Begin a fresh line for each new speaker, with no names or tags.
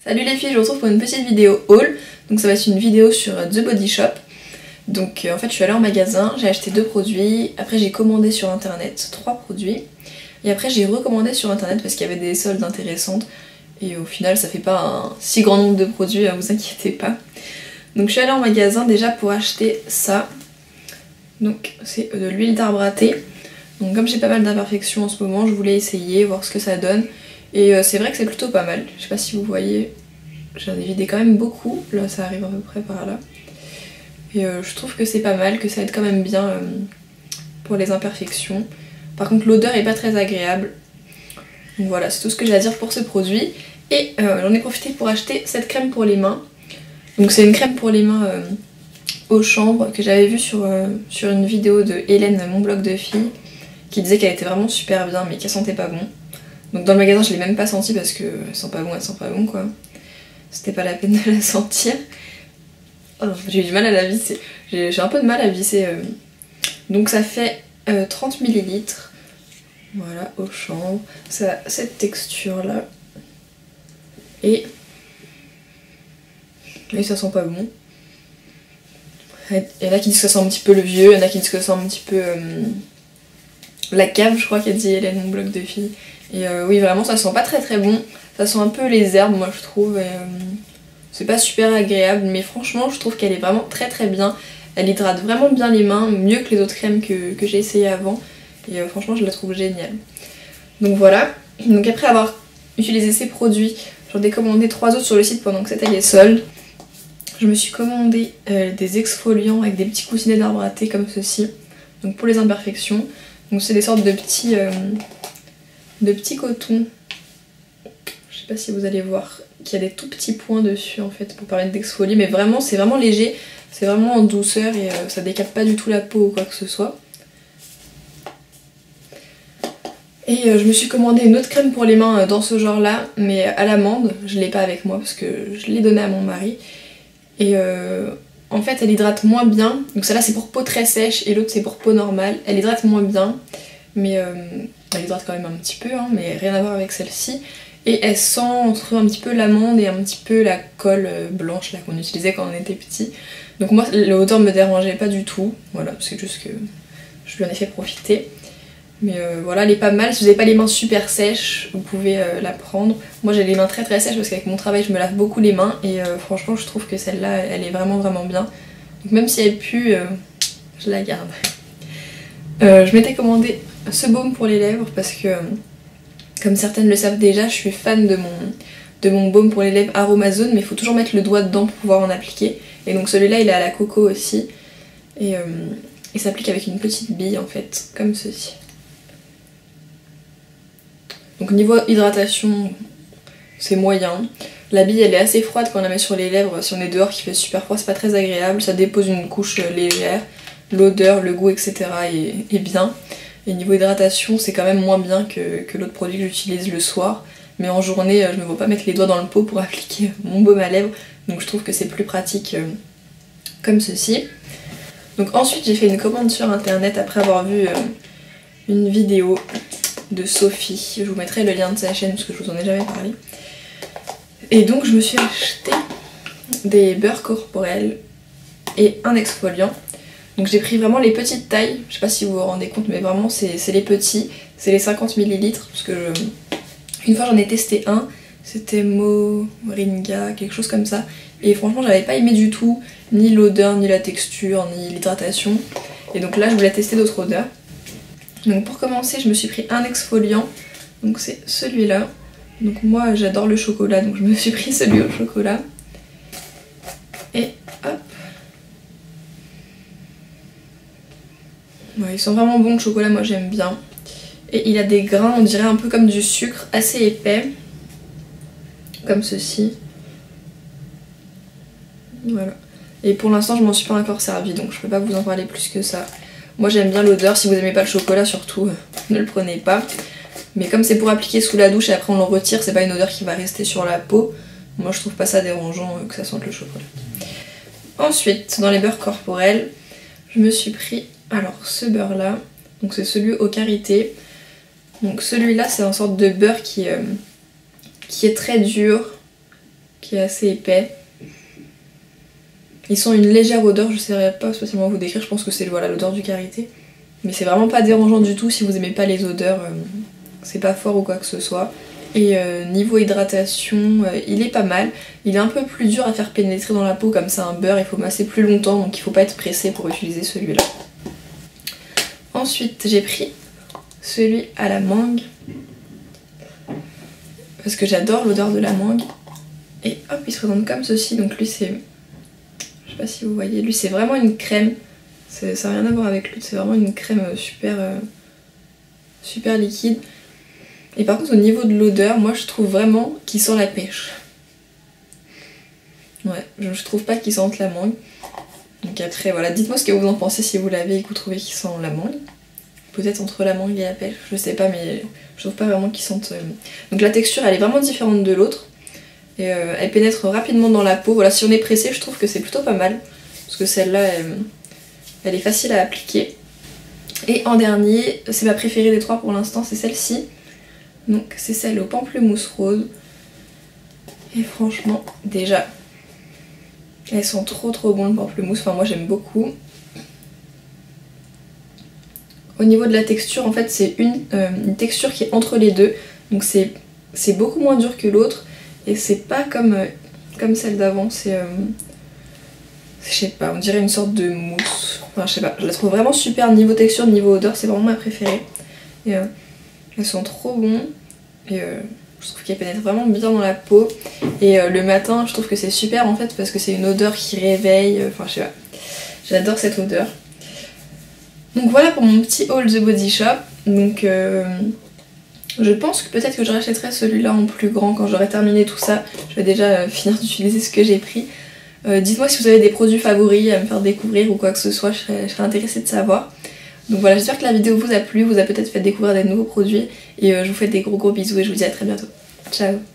Salut les filles, je vous retrouve pour une petite vidéo haul. Donc ça va être une vidéo sur The Body Shop. Donc en fait je suis allée en magasin, j'ai acheté 2 produits, après j'ai commandé sur internet 3 produits. Et après j'ai recommandé sur internet parce qu'il y avait des soldes intéressantes. Et au final ça fait pas un si grand nombre de produits, vous inquiétez pas. Donc je suis allée en magasin déjà pour acheter ça. Donc c'est de l'huile d'arbre à thé. Donc comme j'ai pas mal d'imperfections en ce moment, je voulais essayer, voir ce que ça donne. Et c'est vrai que c'est plutôt pas mal. Je sais pas si vous voyez, j'en ai vidé quand même beaucoup. Là ça arrive à peu près par là. Et je trouve que c'est pas mal, que ça aide quand même bien pour les imperfections. Par contre l'odeur est pas très agréable. Donc voilà, c'est tout ce que j'ai à dire pour ce produit. Et j'en ai profité pour acheter cette crème pour les mains. Donc c'est une crème pour les mains au chanvre que j'avais vue sur une vidéo de Hélène, mon blog de filles, qui disait qu'elle était vraiment super bien mais qu'elle sentait pas bon. Donc dans le magasin je l'ai même pas senti parce que elle sent pas bon quoi. C'était pas la peine de la sentir. Oh, j'ai eu du mal à la visser. J'ai un peu de mal à visser. Donc ça fait 30 ml. Voilà, au chanvre. Ça a cette texture là. Et ça sent pas bon. Il y en a qui disent que ça sent un petit peu le vieux, il y en a qui disent que ça sent un petit peu la cave, je crois qu'elle dit Hélène, mon blog de filles. Et oui, vraiment, ça sent pas très bon. Ça sent un peu les herbes, moi je trouve. C'est pas super agréable, mais franchement, je trouve qu'elle est vraiment très bien. Elle hydrate vraiment bien les mains, mieux que les autres crèmes que j'ai essayé avant. Et franchement, je la trouve géniale. Donc voilà. Donc après avoir utilisé ces produits, j'en ai commandé 3 autres sur le site pendant que c'était les soldes. Je me suis commandé des exfoliants avec des petits coussinets d'arbre à thé comme ceci. Donc pour les imperfections. Donc c'est des sortes de petits cotons. Je sais pas si vous allez voir qu'il y a des tout petits points dessus en fait pour permettre d'exfolier. Mais vraiment c'est vraiment léger. C'est vraiment en douceur et ça décape pas du tout la peau ou quoi que ce soit. Et je me suis commandé une autre crème pour les mains dans ce genre là. Mais à l'amande. Je l'ai pas avec moi parce que je l'ai donnée à mon mari. Et en fait elle hydrate moins bien. Donc celle-là c'est pour peau très sèche et l'autre c'est pour peau normale. Elle hydrate moins bien. Mais elle hydrate quand même un petit peu, hein, mais rien à voir avec celle-ci. Et elle sent entre un petit peu l'amande et un petit peu la colle blanche là qu'on utilisait quand on était petit. Donc moi l'odeur me dérangeait pas du tout. Voilà, c'est juste que je lui en ai fait profiter. Mais voilà, elle est pas mal. Si vous n'avez pas les mains super sèches, vous pouvez la prendre. Moi j'ai les mains très sèches parce qu'avec mon travail je me lave beaucoup les mains. Et franchement je trouve que celle-là elle est vraiment bien. Donc même si elle pue, je la garde. Je m'étais commandé ce baume pour les lèvres parce que comme certaines le savent déjà, je suis fan de mon baume pour les lèvres Aromazone, mais il faut toujours mettre le doigt dedans pour pouvoir en appliquer. Et donc celui-là il est à la coco aussi. Et il s'applique avec une petite bille en fait, comme ceci. Donc niveau hydratation, c'est moyen. La bille elle est assez froide quand on la met sur les lèvres. Si on est dehors qui fait super froid, c'est pas très agréable. Ça dépose une couche légère. L'odeur, le goût, etc. est bien. Et niveau hydratation, c'est quand même moins bien que l'autre produit que j'utilise le soir. Mais en journée, je me vois pas mettre les doigts dans le pot pour appliquer mon baume à lèvres. Donc je trouve que c'est plus pratique comme ceci. Donc ensuite, j'ai fait une commande sur internet après avoir vu une vidéo de Sophie. Je vous mettrai le lien de sa chaîne parce que je vous en ai jamais parlé. Et donc je me suis acheté des beurres corporels et un exfoliant. Donc j'ai pris vraiment les petites tailles, je sais pas si vous vous rendez compte mais vraiment c'est les petits, c'est les 50 ml parce que une fois j'en ai testé un, c'était Moringa, quelque chose comme ça, et franchement j'avais pas aimé du tout, ni l'odeur, ni la texture, ni l'hydratation, et donc là je voulais tester d'autres odeurs. Donc pour commencer je me suis pris un exfoliant, donc c'est celui-là, donc moi j'adore le chocolat donc je me suis pris celui au chocolat, et hop. Ouais, il sent vraiment bon le chocolat, moi j'aime bien. Et il a des grains, on dirait un peu comme du sucre, assez épais. Comme ceci. Voilà. Et pour l'instant je m'en suis pas encore servi, donc je peux pas vous en parler plus que ça. Moi j'aime bien l'odeur, si vous aimez pas le chocolat surtout, ne le prenez pas. Mais comme c'est pour appliquer sous la douche et après on le retire, c'est pas une odeur qui va rester sur la peau. Moi je trouve pas ça dérangeant que ça sente le chocolat. Ensuite, dans les beurres corporels, je me suis pris... Alors ce beurre là, donc c'est celui au karité. Donc celui-là c'est une sorte de beurre qui est très dur qui est assez épais. Ils sont une légère odeur, je ne saurais pas spécialement vous décrire, je pense que c'est voilà, l'odeur du karité. Mais c'est vraiment pas dérangeant du tout si vous aimez pas les odeurs, c'est pas fort ou quoi que ce soit. Et niveau hydratation, il est pas mal. Il est un peu plus dur à faire pénétrer dans la peau, comme c'est un beurre, il faut masser plus longtemps, donc il faut pas être pressé pour utiliser celui-là. Ensuite, j'ai pris celui à la mangue, parce que j'adore l'odeur de la mangue. Et hop, il se présente comme ceci, donc lui c'est... Je sais pas si vous voyez, lui c'est vraiment une crème. Ça n'a rien à voir avec l'autre, c'est vraiment une crème super liquide. Et par contre au niveau de l'odeur, moi je trouve vraiment qu'il sent la pêche. Ouais, je trouve pas qu'il sente la mangue. Donc après voilà, dites-moi ce que vous en pensez si vous l'avez et que vous trouvez qu'il sent la mangue. Peut-être entre la mangue et la pêche, je sais pas, mais je trouve pas vraiment qu'il sente... Donc la texture elle est vraiment différente de l'autre. Et elle pénètre rapidement dans la peau. Voilà, si on est pressé, je trouve que c'est plutôt pas mal. Parce que celle-là, elle est facile à appliquer. Et en dernier, c'est ma préférée des trois pour l'instant, c'est celle-ci. Donc c'est celle au pamplemousse rose. Et franchement, déjà, elles sont trop bon le pamplemousse. Enfin moi j'aime beaucoup. Au niveau de la texture, en fait c'est une texture qui est entre les deux. Donc c'est beaucoup moins dur que l'autre. Et c'est pas comme celle d'avant, c'est... je sais pas, on dirait une sorte de mousse. Enfin je sais pas, je la trouve vraiment super niveau texture, niveau odeur, c'est vraiment ma préférée. Et elles sont trop bonnes. Et je trouve qu'elles pénètrent vraiment bien dans la peau. Et le matin, je trouve que c'est super en fait parce que c'est une odeur qui réveille. Enfin je sais pas, j'adore cette odeur. Donc voilà pour mon petit haul The Body Shop. Donc je pense que peut-être que je rachèterai celui-là en plus grand quand j'aurai terminé tout ça. Je vais déjà finir d'utiliser ce que j'ai pris. Dites-moi si vous avez des produits favoris à me faire découvrir ou quoi que ce soit, je serais intéressée de savoir. Donc voilà, j'espère que la vidéo vous a plu, vous a peut-être fait découvrir des nouveaux produits. Et je vous fais des gros bisous et je vous dis à très bientôt. Ciao!